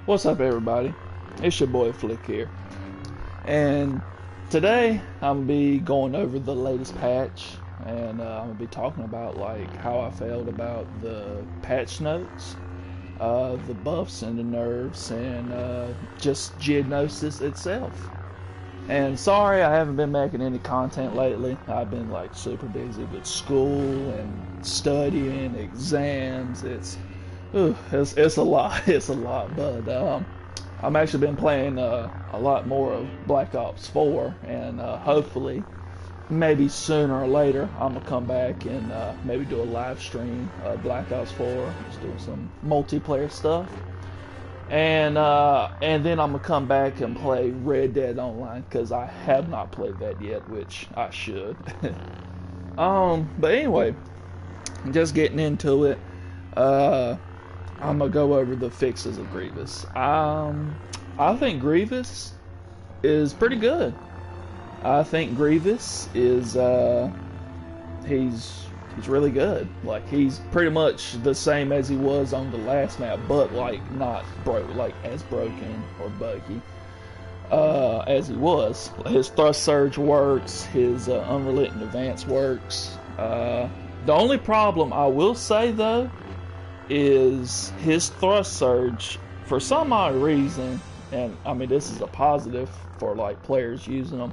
What's up, everybody? It's your boy Flick here, and today I'm gonna be going over the latest patch, and I'm gonna be talking about like how I felt about the patch notes, the buffs and the nerfs, and just Geonosis itself. And sorry I haven't been making any content lately. I've been like super busy with school and studying, exams. It's a lot. It's a lot. But I've actually been playing a lot more of Black Ops 4, and hopefully, maybe sooner or later, I'm gonna come back and maybe do a live stream of Black Ops 4, just doing some multiplayer stuff. And then I'm gonna come back and play Red Dead Online because I have not played that yet, which I should. But anyway, just getting into it. I'm gonna go over the fixes of Grievous. I think Grievous is pretty good. I think Grievous is he's really good. Like, he's pretty much the same as he was on the last map, but like not as broken or buggy as he was. His thrust surge works. His unrelenting advance works. The only problem I will say though is his thrust surge, for some odd reason, and I mean this is a positive for like players using them.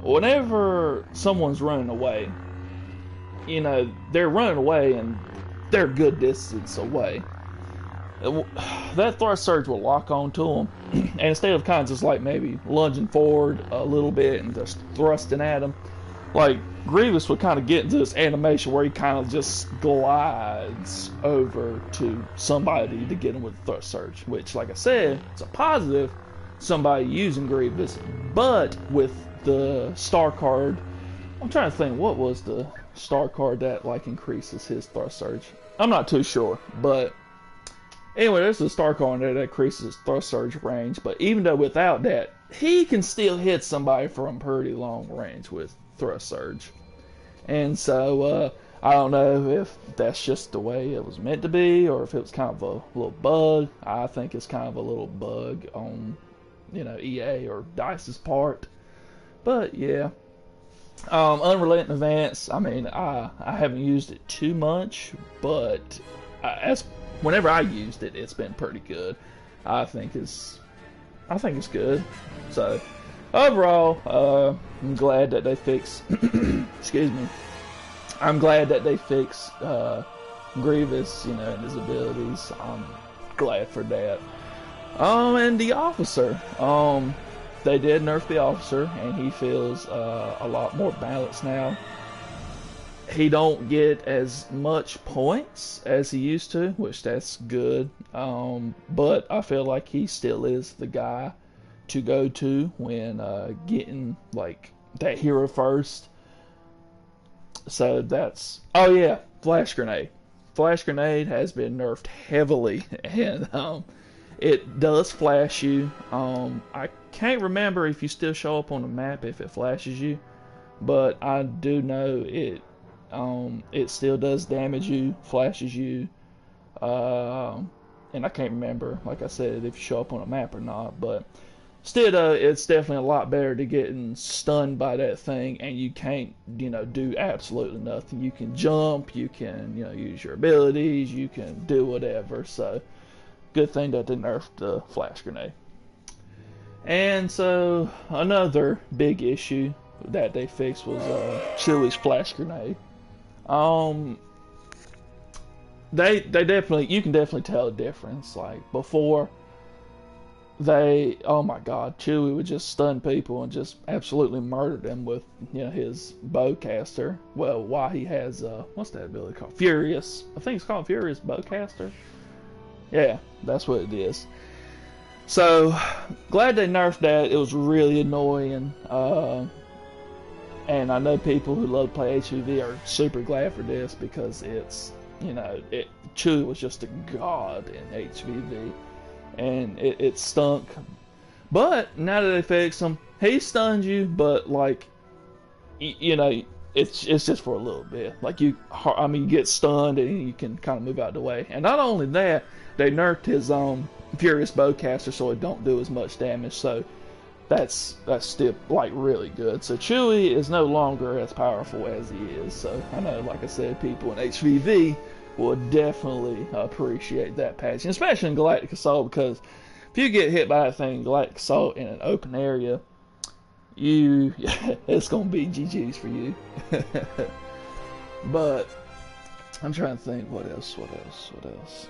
Whenever someone's running away, you know, they're running away and they're a good distance away, that thrust surge will lock onto them, and instead of kind of just like maybe lunging forward a little bit and just thrusting at them, like Grievous would kind of get into this animation where he kind of just glides over to somebody to get him with the thrust surge, which, like I said, it's a positive, somebody using Grievous. But with the star card, I'm trying to think, what was the star card that like increases his thrust surge? I'm not too sure, but anyway, there's a star card there that increases his thrust surge range. But even though without that, he can still hit somebody from pretty long range with thrust surge. And so I don't know if that's just the way it was meant to be, or if it was kind of a little bug. I think it's kind of a little bug on, you know, EA or DICE's part. But yeah, unrelenting advance, I mean, I haven't used it too much, but whenever I used it, it's been pretty good. I think it's good. So overall, I'm glad that they fixed excuse me, I'm glad that they fixed Grievous, you know, and his abilities. I'm glad for that. And the officer, they did nerf the officer, and he feels a lot more balanced now. He don't get as much points as he used to, which that's good. But I feel like he still is the guy to go to when getting like that hero first. So that's, oh yeah, flash grenade. Flash grenade has been nerfed heavily, and it does flash you. I can't remember if you still show up on the map if it flashes you, but I do know it still does damage you, flashes you, and I can't remember, like I said, if you show up on a map or not. But still, it's definitely a lot better to getting stunned by that thing and you can't, you know, do absolutely nothing. You can jump, you can, you know, use your abilities, you can do whatever. So good thing that they nerfed the flash grenade. And so another big issue that they fixed was Chewie's flash grenade. They definitely, you can definitely tell the difference. Like before, oh my god, Chewie would just stun people and just absolutely murder them with, you know, his bowcaster. Well, why he has what's that ability called? Furious. I think it's called Furious Bowcaster. Yeah, that's what it is. So glad they nerfed that. It was really annoying. And I know people who love to play HVV are super glad for this because it's, you know, Chewie was just a god in HVV. And it stunk. But now that they fixed him, he stuns you, but like, you know, it's just for a little bit. Like you get stunned and you can kind of move out of the way. And not only that, they nerfed his furious bowcaster, so it don't do as much damage. So that's still like really good. So Chewie is no longer as powerful as he is. So I know, like I said, people in HVV will definitely appreciate that patch, and especially in Galactic Assault, because if you get hit by that thing in Galactic Assault in an open area, it's gonna be GG's for you. But I'm trying to think what else.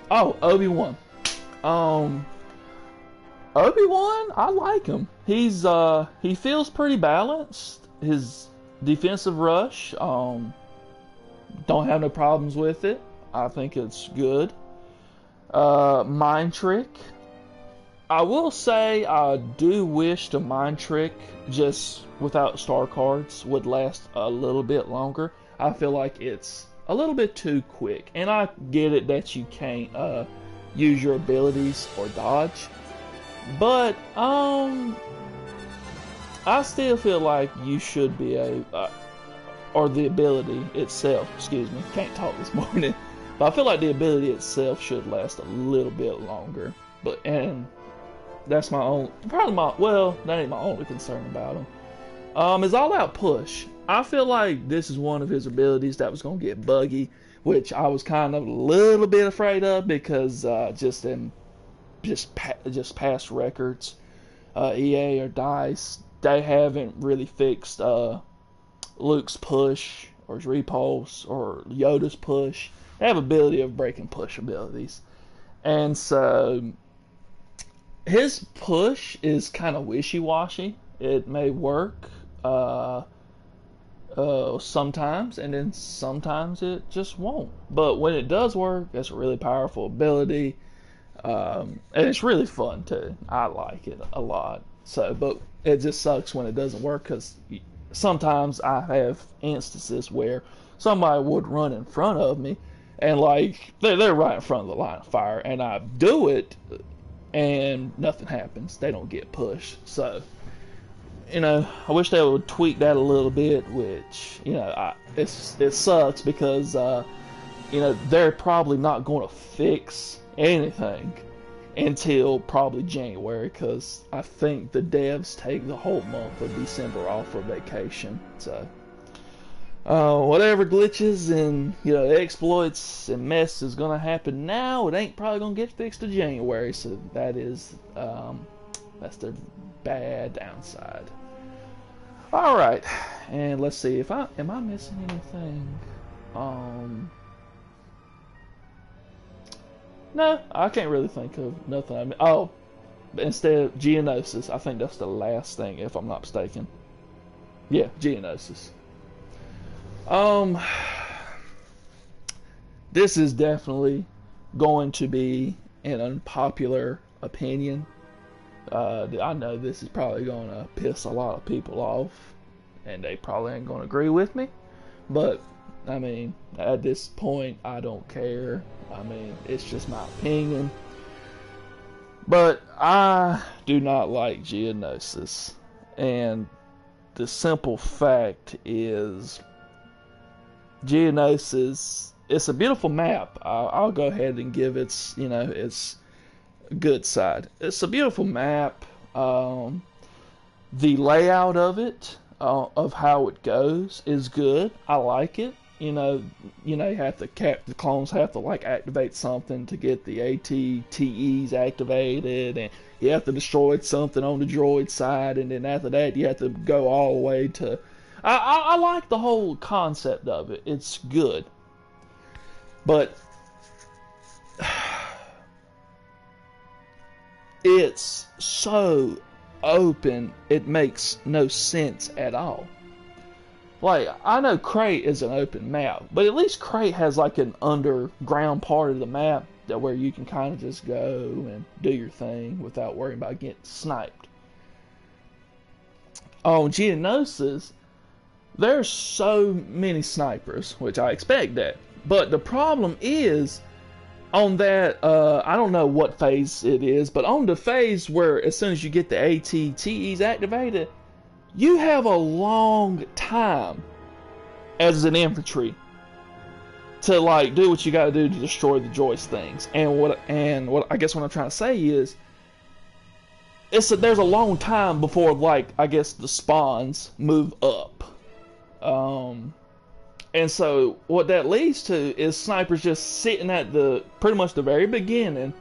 Oh, Obi-Wan. Obi-Wan, I like him. He feels pretty balanced. His defensive rush, don't have no problems with it. I think it's good. Mind trick. I will say I do wish the mind trick, just without star cards, would last a little bit longer. I feel like it's a little bit too quick, and I get it that you can't use your abilities or dodge, but I still feel like you should be or the ability itself, excuse me, can't talk this morning, but I feel like the ability itself should last a little bit longer. And that's my own, well, that ain't my only concern about him. His all-out push. I feel like this is one of his abilities that was going to get buggy, which I was kind of a little bit afraid of, because just past records, EA or DICE, they haven't really fixed Luke's push or his repulse or Yoda's push. They have ability of breaking push abilities, and so his push is kind of wishy-washy. It may work sometimes, and then sometimes it just won't. But when it does work, it's a really powerful ability, and it's really fun too. I like it a lot. So, but it just sucks when it doesn't work, because sometimes I have instances where somebody would run in front of me, and like they're right in front of the line of fire, and I do it, and nothing happens. They don't get pushed. So, I wish they would tweak that a little bit, which, it sucks, because, they're probably not going to fix anything until probably January, because I think the devs take the whole month of December off for vacation. So, whatever glitches and, exploits and mess is going to happen now, it ain't probably going to get fixed to January. So that is, that's the bad downside. All right, and let's see if am I missing anything? No, I can't really think of nothing. Instead of Geonosis, I think that's the last thing, if I'm not mistaken. Yeah, Geonosis. This is definitely going to be an unpopular opinion. I know this is probably going to piss a lot of people off, and they probably ain't going to agree with me, but I mean, at this point, I don't care. I mean, it's just my opinion. But I do not like Geonosis, and the simple fact is, Geonosis, it's a beautiful map. I'll go ahead and give its good side. It's a beautiful map. The layout of it, of how it goes, is good. I like it. You have to the clones have to like activate something to get the AT-TEs activated, and you have to destroy something on the droid side, and then after that you have to go all the way to. I like the whole concept of it. It's good, but it's so open, it makes no sense at all. Like, I know Crate is an open map, but at least Crate has like an underground part of the map that where you can kind of just go and do your thing without worrying about getting sniped. On Geonosis, there's so many snipers, which I expect that. But the problem is, on that, I don't know what phase it is, but on the phase where as soon as you get the AT-TEs activated, you have a long time as an infantry to like do what you got to do to destroy the joist things. And what I guess what I'm trying to say is, there's a long time before, like, I guess the spawns move up. And so what that leads to is snipers just sitting at the pretty much the very beginning,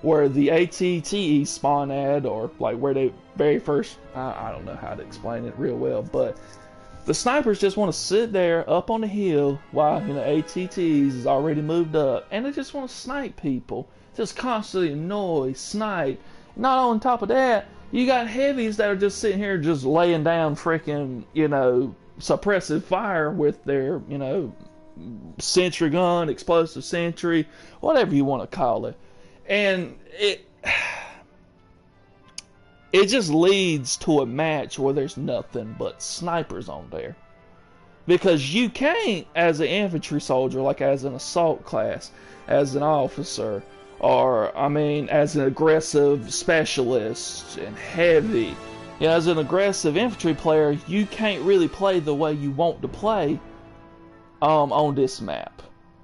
where the ATTE spawn at, or like where they very first, I don't know how to explain it real well, but the snipers just want to sit there up on the hill while, you know, ATTs is already moved up, and they just want to snipe people, just constantly annoy, snipe. Not on top of that, you got heavies that are just sitting here just laying down freaking, you know, suppressive fire with their, you know, sentry gun, explosive sentry, whatever you want to call it. And it just leads to a match where there's nothing but snipers on there. Because you can't, as an infantry soldier, like as an assault class, as an officer, or, I mean, as an aggressive specialist and heavy, you know, as an aggressive infantry player, you can't really play the way you want to play on this map.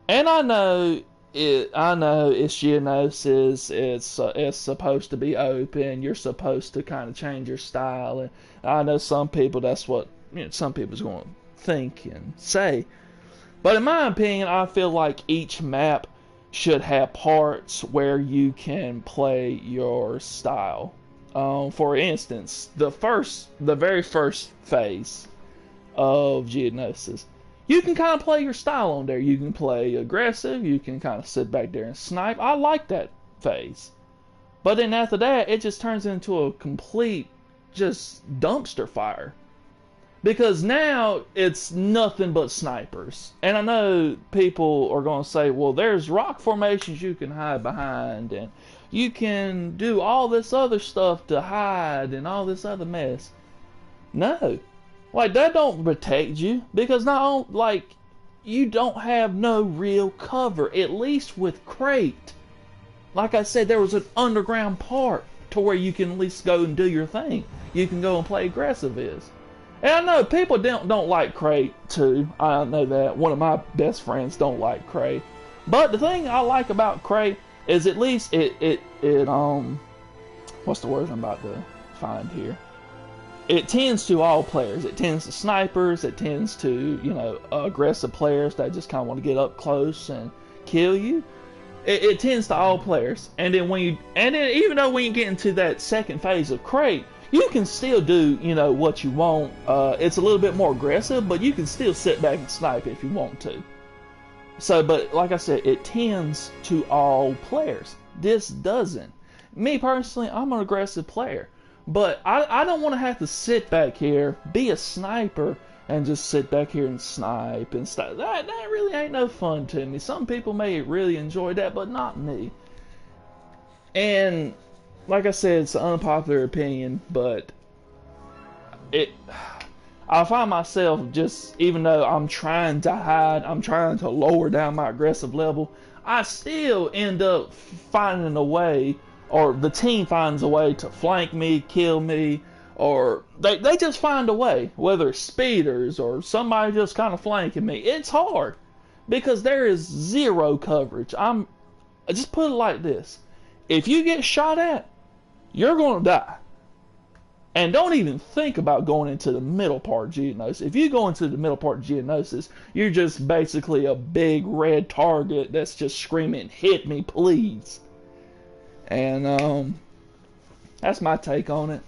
And I know it's Geonosis, it's supposed to be open, you're supposed to kind of change your style, and I know some people, that's what, you know, some people's going to think and say. But in my opinion, I feel like each map should have parts where you can play your style. For instance, the very first phase of Geonosis, you can kind of play your style on there. You can play aggressive, you can kind of sit back there and snipe. I like that phase. But then after that, it just turns into a complete just dumpster fire. Because now it's nothing but snipers. And I know people are going to say, well, there's rock formations you can hide behind, and you can do all this other stuff to hide and all this other mess. No. Like, that don't protect you, because you don't have no real cover, at least with Crate. Like I said, there was an underground part to where you can at least go and do your thing. You can go and play aggressive is. And I know people don't like Crate too. I know that. One of my best friends don't like Crate. But the thing I like about Crate is at least it what's the word I'm about to find here? It tends to all players. It tends to snipers. It tends to, you know, aggressive players that just kind of want to get up close and kill you. It tends to all players. And then even though when you get into that second phase of Crate, you can still do, you know, what you want. It's a little bit more aggressive, but you can still sit back and snipe if you want to. So, but like I said, it tends to all players. This doesn't. Me personally, I'm an aggressive player. But I don't want to have to sit back here, be a sniper, and just sit back here and snipe and stuff. That really ain't no fun to me. Some people may really enjoy that, but not me. And like I said, it's an unpopular opinion, but I find myself just, even though I'm trying to hide, I'm trying to lower down my aggressive level, I still end up finding a way, or the team finds a way to flank me, kill me, or they just find a way, whether it's speeders or somebody just kind of flanking me. It's hard because there is zero coverage. I just put it like this: if you get shot at, you're going to die. And don't even think about going into the middle part of Geonosis. If you go into the middle part of Geonosis, you're just basically a big red target that's just screaming, "Hit me, please." And that's my take on it.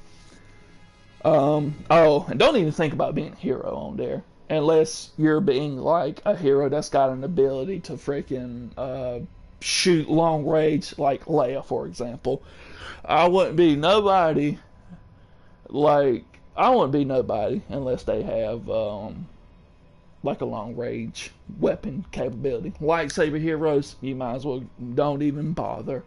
Oh, and don't even think about being a hero on there. Unless you're being like a hero that's got an ability to freaking shoot long range, like Leia, for example. I wouldn't be nobody unless they have like a long range weapon capability. Lightsaber heroes, you might as well don't even bother,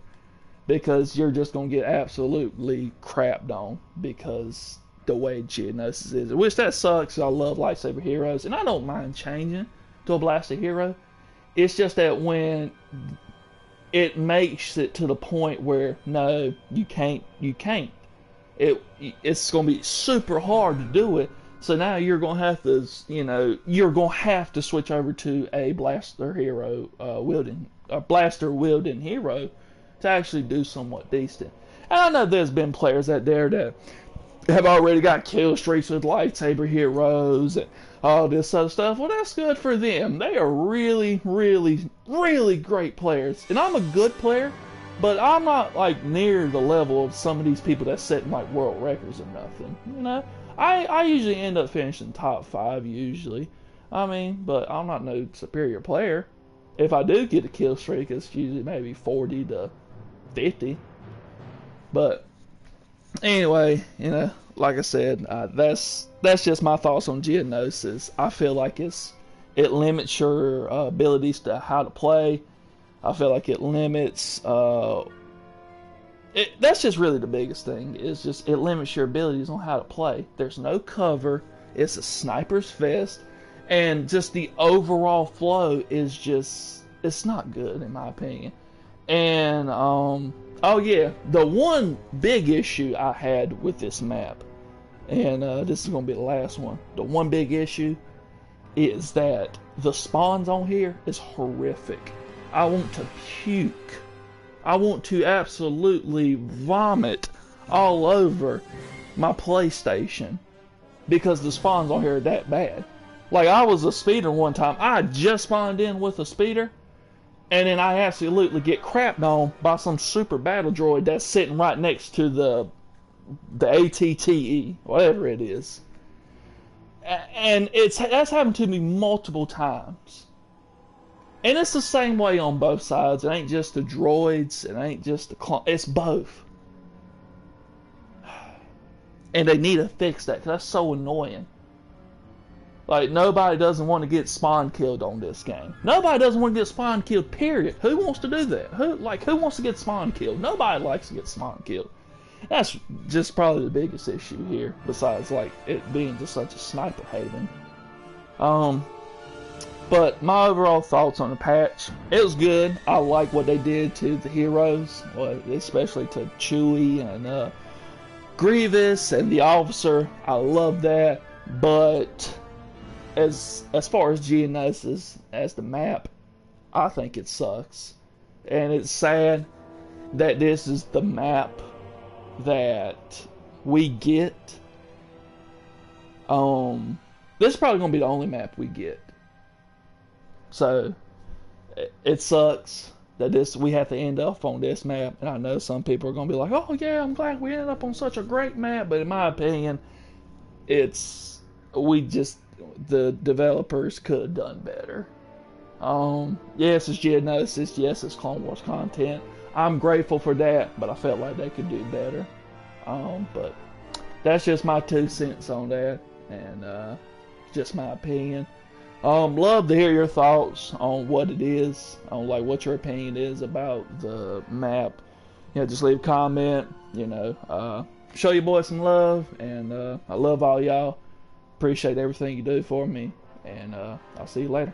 because you're just gonna get absolutely crapped on because the way Geonosis is. Which that sucks. I love lightsaber heroes, and I don't mind changing to a blaster hero. It's just that when it makes it to the point where no, you can't. It's gonna be super hard to do it So now you're gonna have to, you're gonna have to switch over to a blaster wielding hero to actually do somewhat decent. And I know there's been players out there that have already got kill streaks with lightsaber heroes and all this other stuff. Well, that's good for them. They are really, really, really great players. And I'm a good player, but I'm not like near the level of some of these people that's setting like world records or nothing. I usually end up finishing top 5 usually. But I'm not no superior player. If I do get a kill streak, it's usually maybe 40 to 50. But anyway, like I said, that's just my thoughts on Geonosis. I feel like it limits your abilities to how to play. I feel like it limits. That's just really the biggest thing. Is just it limits your abilities on how to play. There's no cover. It's a sniper's fest, and just the overall flow is it's not good in my opinion. And oh yeah, the one big issue I had with this map, and this is gonna be the last one. The one big issue is that the spawns on here is horrific. I want to puke. I want to absolutely vomit all over my PlayStation because the spawns on here are that bad. Like, I was a speeder one time. I just spawned in with a speeder, and then I absolutely get crapped on by some super battle droid that's sitting right next to the ATTE, whatever it is. And that's happened to me multiple times. And it's the same way on both sides. It ain't just the droids. It ain't just the clone. It's both. And they need to fix that, because that's so annoying. Like, nobody doesn't want to get spawn killed on this game. Nobody doesn't want to get spawn killed, period. Who wants to do that? Who wants to get spawn killed? Nobody likes to get spawn killed. That's just probably the biggest issue here, besides, like, it being just such a sniper haven. But my overall thoughts on the patch, it was good. I like what they did to the heroes, especially to Chewie and Grievous and the officer. I love that. But as far as Geonosis as the map, I think it sucks. And it's sad that this is the map that we get. This is probably gonna be the only map we get. So it sucks that we have to end up on this map, and I know some people are gonna be like, "Oh yeah, I'm glad we ended up on such a great map," but in my opinion, the developers could have done better. Yes, it's Geonosis. Yes, it's Clone Wars content. I'm grateful for that, but I felt like they could do better. But that's just my 2 cents on that, and just my opinion. Love to hear your thoughts on what it is, on like what your opinion is about the map. Just leave a comment. Show your boy some love, and I love all y'all. Appreciate everything you do for me, and I'll see you later.